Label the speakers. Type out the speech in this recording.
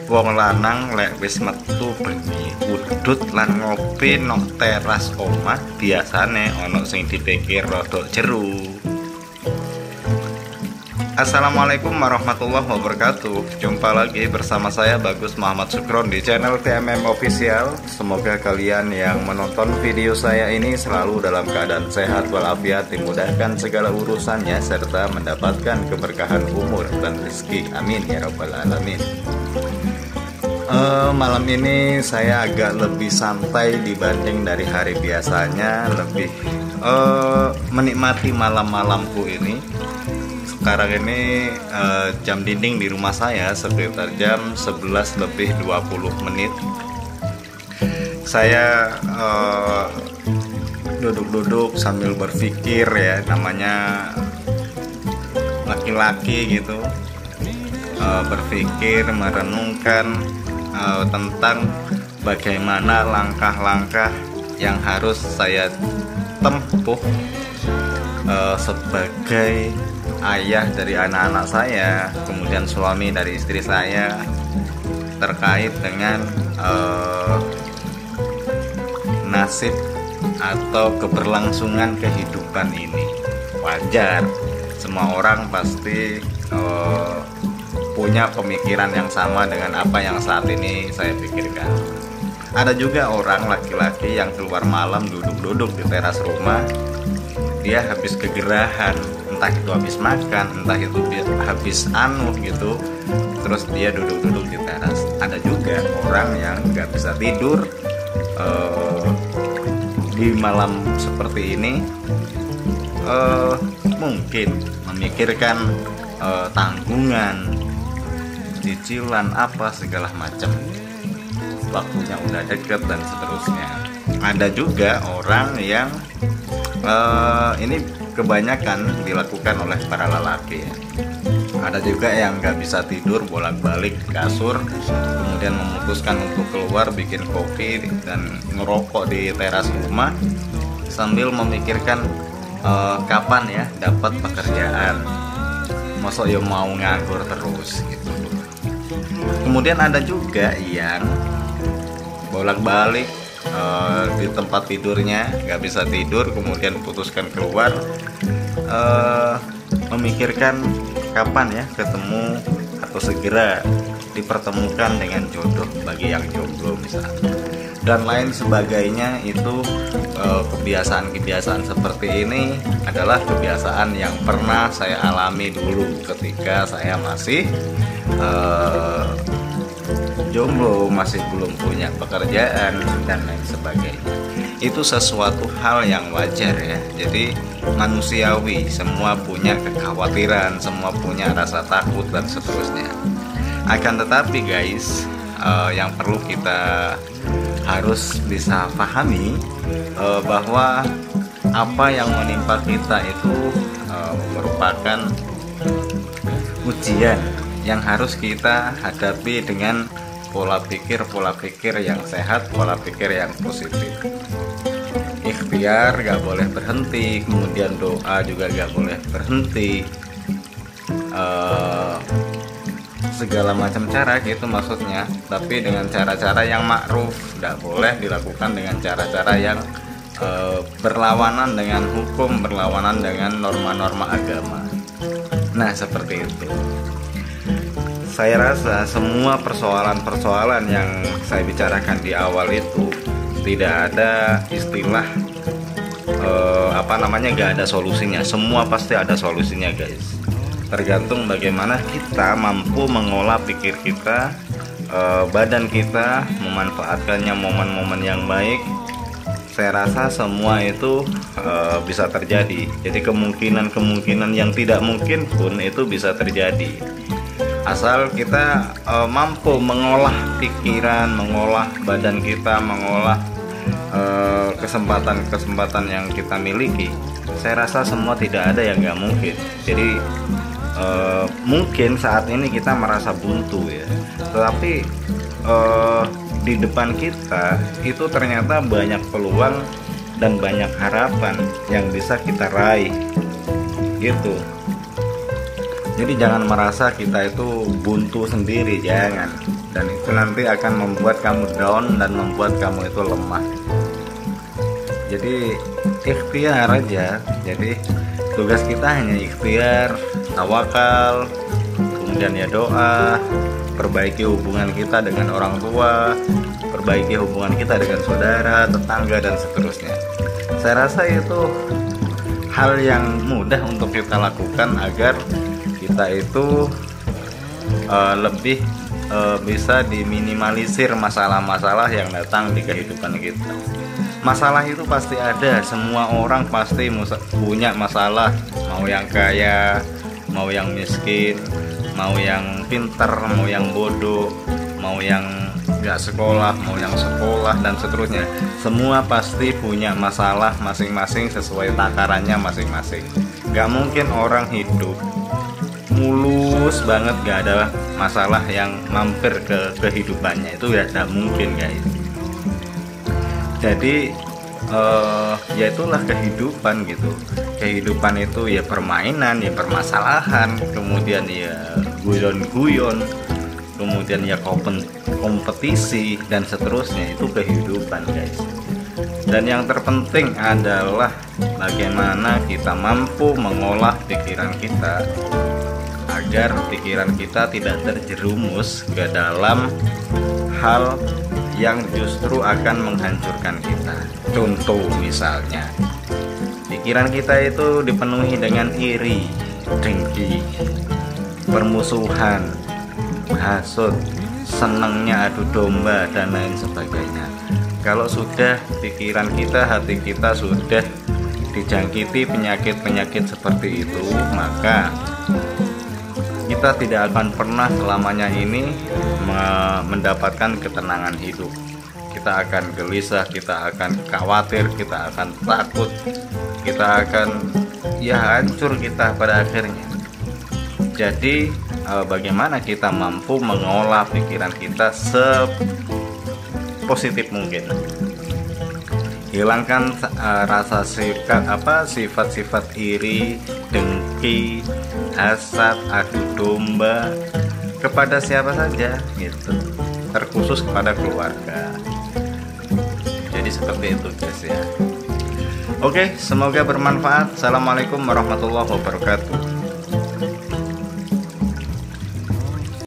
Speaker 1: Wong lanang lek wis metu bengi udut lan ngopi nang teras omah biasane ana sing dipikir rada jeru. Assalamualaikum warahmatullahi wabarakatuh. Jumpa lagi bersama saya Bagus Muhammad Sukron di channel TMM Official. Semoga kalian yang menonton video saya ini selalu dalam keadaan sehat walafiat, dimudahkan segala urusannya, serta mendapatkan keberkahan umur dan rezeki. Amin ya rabbal alamin. Malam ini saya agak lebih santai dibanding dari hari biasanya, lebih menikmati malam-malamku ini. Sekarang ini jam dinding di rumah saya sekitar jam 11 lebih 20 menit. Saya duduk-duduk sambil berpikir, ya namanya laki-laki gitu, berpikir, merenungkan tentang bagaimana langkah-langkah yang harus saya tempuh sebagai ayah dari anak-anak saya, kemudian suami dari istri saya, terkait dengan nasib atau keberlangsungan kehidupan ini. Wajar, semua orang pasti punya pemikiran yang sama dengan apa yang saat ini saya pikirkan. Ada juga orang laki-laki yang keluar malam duduk-duduk di teras rumah. Dia habis kegerahan, entah itu habis makan, entah itu habis gitu, terus dia duduk-duduk di teras. Ada juga orang yang nggak bisa tidur di malam seperti ini, mungkin memikirkan tanggungan, cicilan apa segala macam, waktunya udah deket dan seterusnya. Ada juga orang yang ini kebanyakan dilakukan oleh para lelaki, ya. Ada juga yang nggak bisa tidur, bolak-balik kasur, kemudian memutuskan untuk keluar bikin kopi dan ngerokok di teras rumah sambil memikirkan kapan ya dapat pekerjaan, masa ya mau nganggur terus gitu. Kemudian ada juga yang bolak-balik di tempat tidurnya nggak bisa tidur, kemudian putuskan keluar, memikirkan kapan ya ketemu atau segera dipertemukan dengan jodoh bagi yang jomblo misalnya, dan lain sebagainya. Itu kebiasaan-kebiasaan seperti ini adalah kebiasaan yang pernah saya alami dulu ketika saya masih jomblo, masih belum punya pekerjaan dan lain sebagainya. Itu sesuatu hal yang wajar, ya. Jadi manusiawi, semua punya kekhawatiran, semua punya rasa takut dan seterusnya. Akan tetapi guys, yang perlu kita harus bisa pahami bahwa apa yang menimpa kita itu merupakan ujian yang harus kita hadapi dengan pola pikir yang sehat, pola pikir yang positif. Ikhtiar gak boleh berhenti, kemudian doa juga gak boleh berhenti, segala macam cara gitu maksudnya, tapi dengan cara-cara yang ma'ruf. Gak boleh dilakukan dengan cara-cara yang berlawanan dengan hukum, berlawanan dengan norma-norma agama. Nah seperti itu. Saya rasa semua persoalan-persoalan yang saya bicarakan di awal itu tidak ada istilah gak ada solusinya. Semua pasti ada solusinya guys. Tergantung bagaimana kita mampu mengolah pikir kita, badan kita, memanfaatkannya momen-momen yang baik. Saya rasa semua itu bisa terjadi. Jadi kemungkinan yang tidak mungkin pun itu bisa terjadi. Asal kita mampu mengolah pikiran, mengolah badan kita, mengolah kesempatan-kesempatan yang kita miliki. Saya rasa semua tidak ada yang nggak mungkin. Jadi mungkin saat ini kita merasa buntu, ya, tetapi di depan kita itu ternyata banyak peluang dan banyak harapan yang bisa kita raih gitu. Jadi jangan merasa kita itu buntu sendiri, jangan. Dan itu nanti akan membuat kamu down dan membuat kamu itu lemah. Jadi ikhtiar aja. Jadi tugas kita hanya ikhtiar, tawakal, kemudian ya doa, perbaiki hubungan kita dengan orang tua, perbaiki hubungan kita dengan saudara, tetangga, dan seterusnya. Saya rasa itu hal yang mudah untuk kita lakukan agar kita itu lebih bisa diminimalisir masalah-masalah yang datang di kehidupan kita. Masalah itu pasti ada, semua orang pasti punya masalah, mau yang kaya, mau yang miskin, mau yang pintar, mau yang bodoh, mau yang gak sekolah, mau yang sekolah, dan seterusnya. Semua pasti punya masalah masing-masing sesuai takarannya masing-masing. Gak mungkin orang hidup mulus banget gak ada masalah yang mampir ke kehidupannya, itu gak mungkin guys. Jadi ya itulah kehidupan gitu. Kehidupan itu ya permainan, ya permasalahan, kemudian ya guyon-guyon, kemudian ya kompetisi, dan seterusnya. Itu kehidupan guys. Dan yang terpenting adalah bagaimana kita mampu mengolah pikiran kita agar pikiran kita tidak terjerumus ke dalam hal yang justru akan menghancurkan kita. Contoh misalnya, pikiran kita itu dipenuhi dengan iri, dengki, permusuhan, hasut, senangnya adu domba, dan lain sebagainya. Kalau sudah pikiran kita, hati kita sudah dijangkiti penyakit-penyakit seperti itu, maka kita tidak akan pernah selamanya ini mendapatkan ketenangan hidup. Kita akan gelisah, kita akan khawatir, kita akan takut, kita akan ya hancur kita pada akhirnya. Jadi bagaimana kita mampu mengolah pikiran kita sepositif mungkin. Hilangkan rasa sifat-sifat iri, dengki, hasad, adu domba kepada siapa saja gitu, terkhusus kepada keluarga. Jadi seperti itu guys ya. Oke, semoga bermanfaat. Assalamualaikum warahmatullahi wabarakatuh.